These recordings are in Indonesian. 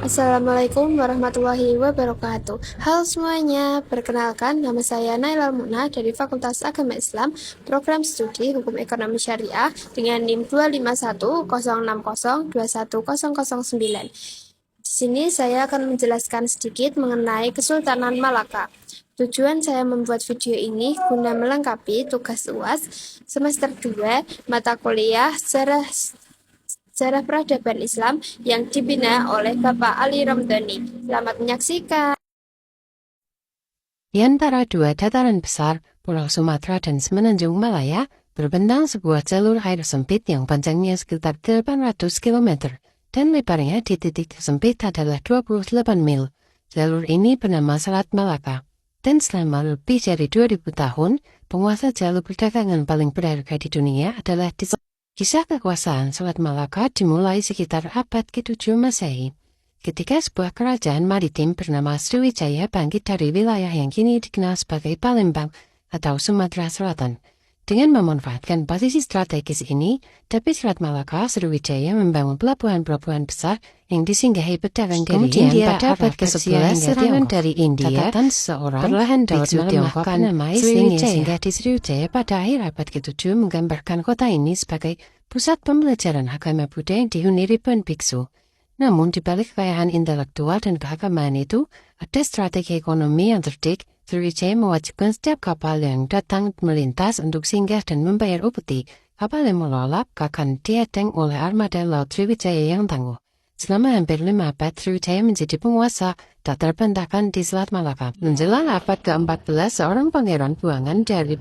Assalamualaikum warahmatullahi wabarakatuh. Halo semuanya, perkenalkan nama saya Naila Muna dari Fakultas Agama Islam, Program Studi Hukum Ekonomi Syariah dengan NIM 25106021009. Di sini saya akan menjelaskan sedikit mengenai Kesultanan Malaka. Tujuan saya membuat video ini guna melengkapi tugas UAS semester 2 mata kuliah Sejarah Peradaban Islam yang dibina oleh Bapak Ali Ramdhani. Selamat menyaksikan. Di antara dua dataran besar, Pulau Sumatera dan Semenanjung Malaya, berbentang sebuah jalur air sempit yang panjangnya sekitar 800 km, dan lebarnya di titik sempit adalah 28 mil. Jalur ini bernama Selat Malaka, dan selama lebih dari 2000 tahun, penguasa jalur perdagangan paling berharga di dunia adalah Kisah kekuasaan Selat Malaka dimulai sekitar abad ke-7 Masehi, ketika sebuah kerajaan maritim bernama Sriwijaya bangkit dari wilayah yang kini dikenal sebagai Palembang atau Sumatera Selatan. Dengan memanfaatkan posisi strategis ini, dari Selat Malaka, Sriwijaya membangun pelabuhan-pelabuhan besar yang disinggahi pedagang dari India pada abad ke-11 serangan dari India. Catatan seorang perlahan biksu Tiongkok bernama Sriwijaya singgah di Sriwijaya pada akhir abad ke-7 menggambarkan kota ini sebagai pusat pembelajaran agama Buddha yang dihuni ribuan biksu. Namun di balik kekayaan intelektual dan keagamaan itu, ada strategi ekonomi yang cerdik. Sriwijaya mewajibkan setiap kapal yang datang melintas untuk singgah dan membayar upeti. Kapal yang menolak akan diadang oleh armada laut Sriwijaya yang tangguh. Selama hampir 5 abad, Sriwijaya menjadi penguasa tak terbantahkan di Selat Malaka. Menjelang abad ke-14, seorang pangeran buangan dari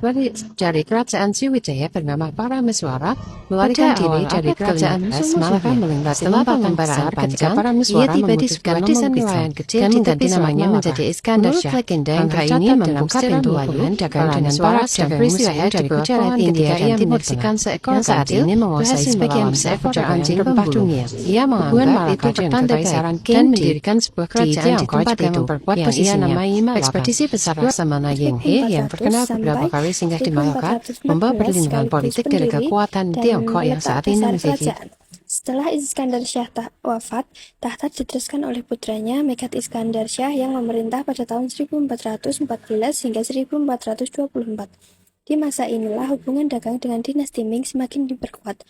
kerajaan Sriwijaya bernama Parameswara melarikan diri dari kerajaan Malaka melintasi lautan besar ketika Parameswara tiba di sebuah desa nelayan kecil dan mengganti namanya menjadi Iskandar Shah. Legenda yang tercatat dalam kapten hubungan dagang dengan para dagang Sriwijaya dari Gujarat, India dan Timur Tengah yang saat ini menguasai sebagian besar kerajaan rempah dunia. Ia menganggap itu bertanda baik dan mendirikan sebuah kerajaan di tempat yang memperkuat posisinya. Ekspedisi besar Laksamana Yinghe yang terkenal beberapa kali singgah di Malaka membawa perlindungan politik dari kekuatan Tiongkok yang saat ini menjadi. Setelah Iskandar Shah wafat, tahta diteruskan oleh putranya Megat Iskandar Shah yang memerintah pada tahun 1414 hingga 1424. Di masa inilah hubungan dagang dengan dinasti Ming semakin diperkuat.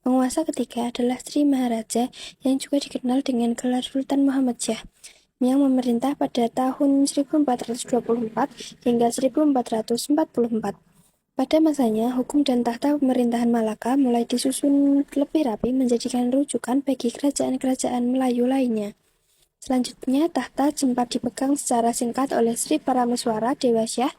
Penguasa ketiga adalah Sri Maharaja yang juga dikenal dengan gelar Sultan Muhammad Shah yang memerintah pada tahun 1424 hingga 1444. Pada masanya, hukum dan tahta pemerintahan Malaka mulai disusun lebih rapi menjadikan rujukan bagi kerajaan-kerajaan Melayu lainnya. Selanjutnya, tahta sempat dipegang secara singkat oleh Sri Parameswara Dewa Shah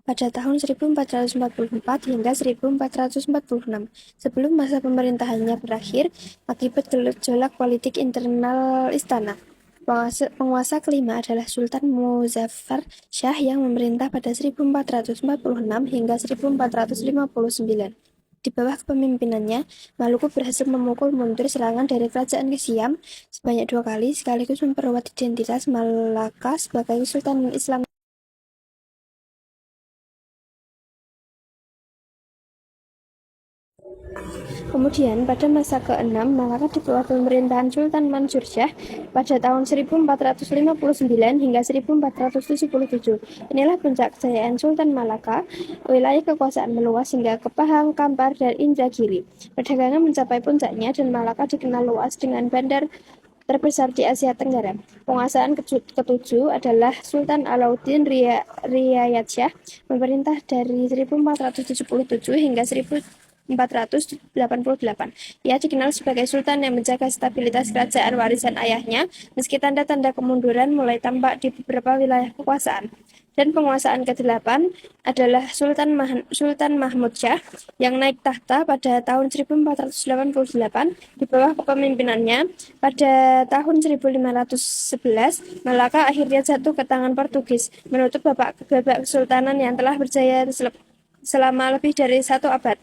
pada tahun 1444 hingga 1446, sebelum masa pemerintahannya berakhir akibat gejolak politik internal istana. Penguasa kelima adalah Sultan Muzaffar Shah yang memerintah pada 1446 hingga 1459. Di bawah kepemimpinannya, Maluku berhasil memukul mundur serangan dari kerajaan Siam sebanyak 2 kali, sekaligus memperkuat identitas Malaka sebagai Sultan Islam. Kemudian, pada masa ke-6, Malaka di bawah pemerintahan Sultan Mansur Shah pada tahun 1459 hingga 1477. Inilah puncak kejayaan Sultan Malaka. Wilayah kekuasaan meluas hingga ke Pahang, Kampar, dan Indragiri. Perdagangan mencapai puncaknya dan Malaka dikenal luas dengan bandar terbesar di Asia Tenggara. Penguasaan ketujuh adalah Sultan Alauddin Riayat Shah, memerintah dari 1477 hingga 1488. Ia dikenal sebagai sultan yang menjaga stabilitas kerajaan warisan ayahnya, meski tanda-tanda kemunduran mulai tampak di beberapa wilayah kekuasaan. Dan penguasaan ke-8 adalah Sultan Mahmud Shah yang naik tahta pada tahun 1488 di bawah kepemimpinannya. Pada tahun 1511, Malaka akhirnya jatuh ke tangan Portugis, menutup babak kesultanan yang telah berjaya selama lebih dari 1 abad.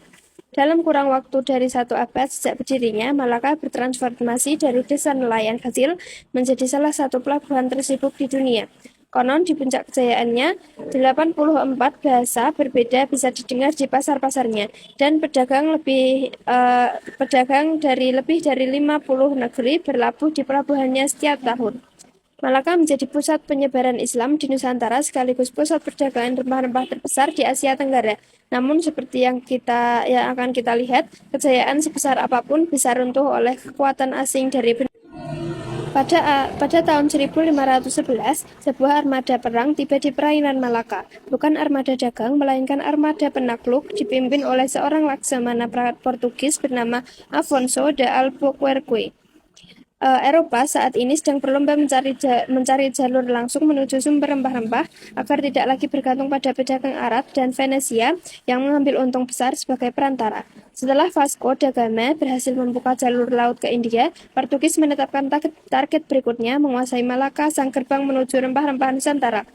Dalam kurang waktu dari 1 abad sejak berdirinya, Malaka bertransformasi dari desa nelayan kecil menjadi salah satu pelabuhan tersibuk di dunia. Konon di puncak kejayaannya, 84 bahasa berbeda bisa didengar di pasar-pasarnya, dan pedagang dari lebih dari 50 negeri berlabuh di pelabuhannya setiap tahun. Malaka menjadi pusat penyebaran Islam di Nusantara sekaligus pusat perdagangan rempah-rempah terbesar di Asia Tenggara. Namun seperti yang akan kita lihat, kejayaan sebesar apapun bisa runtuh oleh kekuatan asing dari pada tahun 1511, sebuah armada perang tiba di perairan Malaka. Bukan armada dagang, melainkan armada penakluk dipimpin oleh seorang laksamana Portugis bernama Afonso de Albuquerque. Eropa saat ini sedang berlomba mencari jalur langsung menuju sumber rempah-rempah agar tidak lagi bergantung pada pedagang Arab dan Venesia yang mengambil untung besar sebagai perantara. Setelah Vasco da Gama berhasil membuka jalur laut ke India, Portugis menetapkan target berikutnya menguasai Malaka, sang gerbang menuju rempah-rempah Nusantara.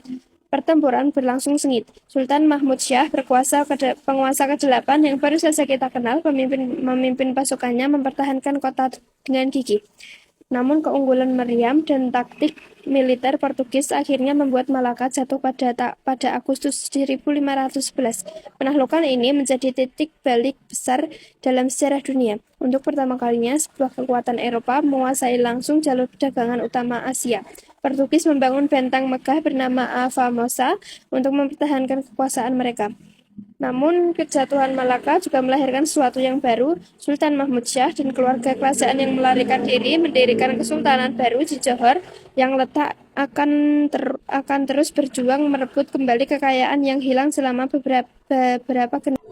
Pertempuran berlangsung sengit. Sultan Mahmud Syah penguasa ke-8 yang baru saja kita kenal, memimpin pasukannya mempertahankan kota dengan gigih. Namun keunggulan meriam dan taktik militer Portugis akhirnya membuat Malaka jatuh pada Agustus 1511. Penaklukan ini menjadi titik balik besar dalam sejarah dunia. Untuk pertama kalinya, sebuah kekuatan Eropa menguasai langsung jalur perdagangan utama Asia. Portugis membangun bentang megah bernama A Famosa untuk mempertahankan kekuasaan mereka. Namun, kejatuhan Malaka juga melahirkan sesuatu yang baru. Sultan Mahmud Syah dan keluarga kerajaan yang melarikan diri mendirikan kesultanan baru di Johor yang akan terus berjuang merebut kembali kekayaan yang hilang selama beberapa generasi.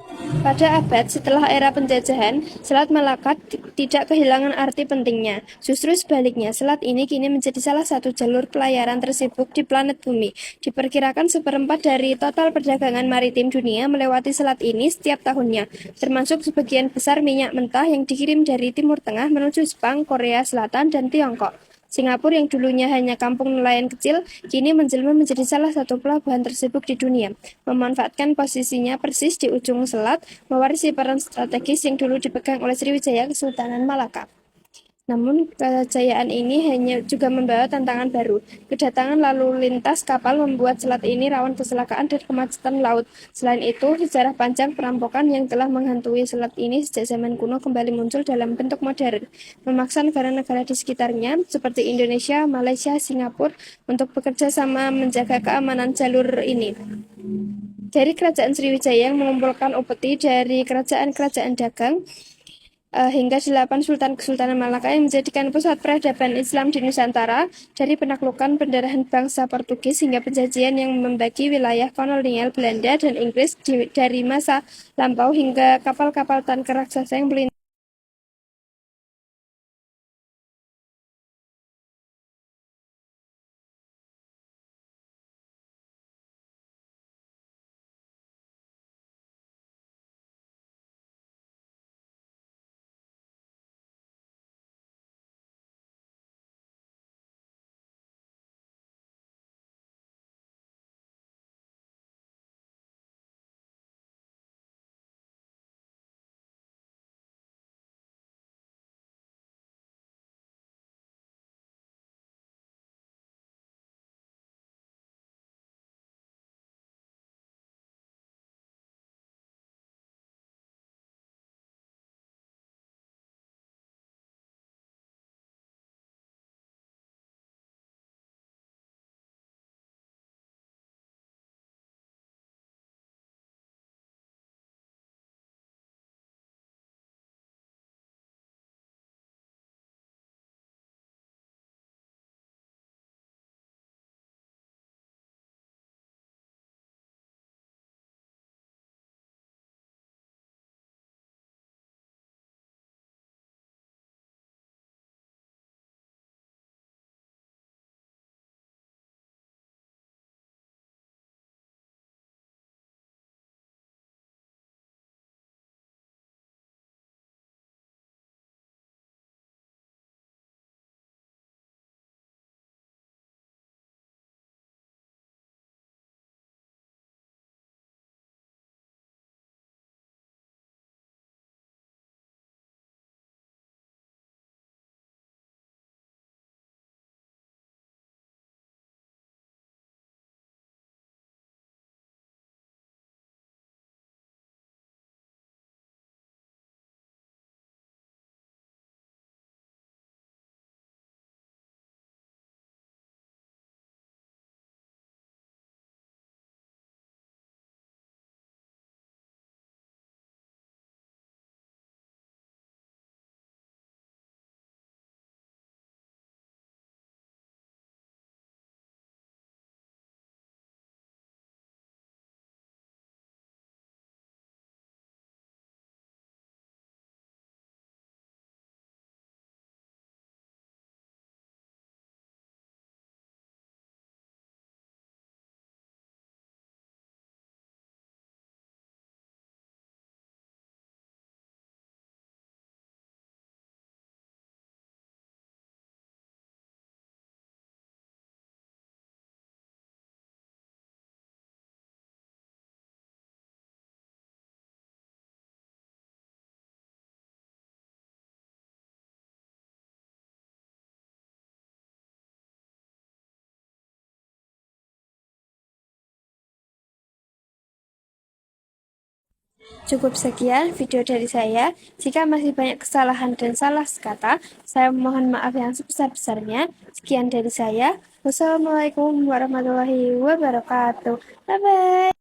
Pada abad setelah era penjajahan, Selat Malaka tidak kehilangan arti pentingnya. Justru sebaliknya, selat ini kini menjadi salah satu jalur pelayaran tersibuk di planet bumi. Diperkirakan seperempat dari total perdagangan maritim dunia melewati selat ini setiap tahunnya, termasuk sebagian besar minyak mentah yang dikirim dari Timur Tengah menuju Jepang, Korea Selatan, dan Tiongkok. Singapura yang dulunya hanya kampung nelayan kecil, kini menjelma menjadi salah satu pelabuhan tersibuk di dunia. Memanfaatkan posisinya persis di ujung selat, mewarisi peran strategis yang dulu dipegang oleh Sriwijaya Kesultanan Malaka. Namun, kejayaan ini juga membawa tantangan baru. Kedatangan lalu lintas kapal membuat selat ini rawan kecelakaan dan kemacetan laut. Selain itu, sejarah panjang perampokan yang telah menghantui selat ini sejak zaman kuno kembali muncul dalam bentuk modern, memaksa negara-negara di sekitarnya, seperti Indonesia, Malaysia, Singapura, untuk bekerja sama menjaga keamanan jalur ini. Dari Kerajaan Sriwijaya yang mengumpulkan upeti dari kerajaan-kerajaan dagang, hingga 8 Sultan Kesultanan Malaka yang menjadikan pusat peradaban Islam di Nusantara, dari penaklukan pendarahan bangsa Portugis hingga penjajahan yang membagi wilayah kolonial Belanda dan Inggris dari masa lampau hingga kapal-kapal tanker raksasa yang melintas Cukup sekian video dari saya. Jika masih banyak kesalahan dan salah kata, saya mohon maaf yang sebesar-besarnya. Sekian dari saya. Wassalamualaikum warahmatullahi wabarakatuh. Bye-bye.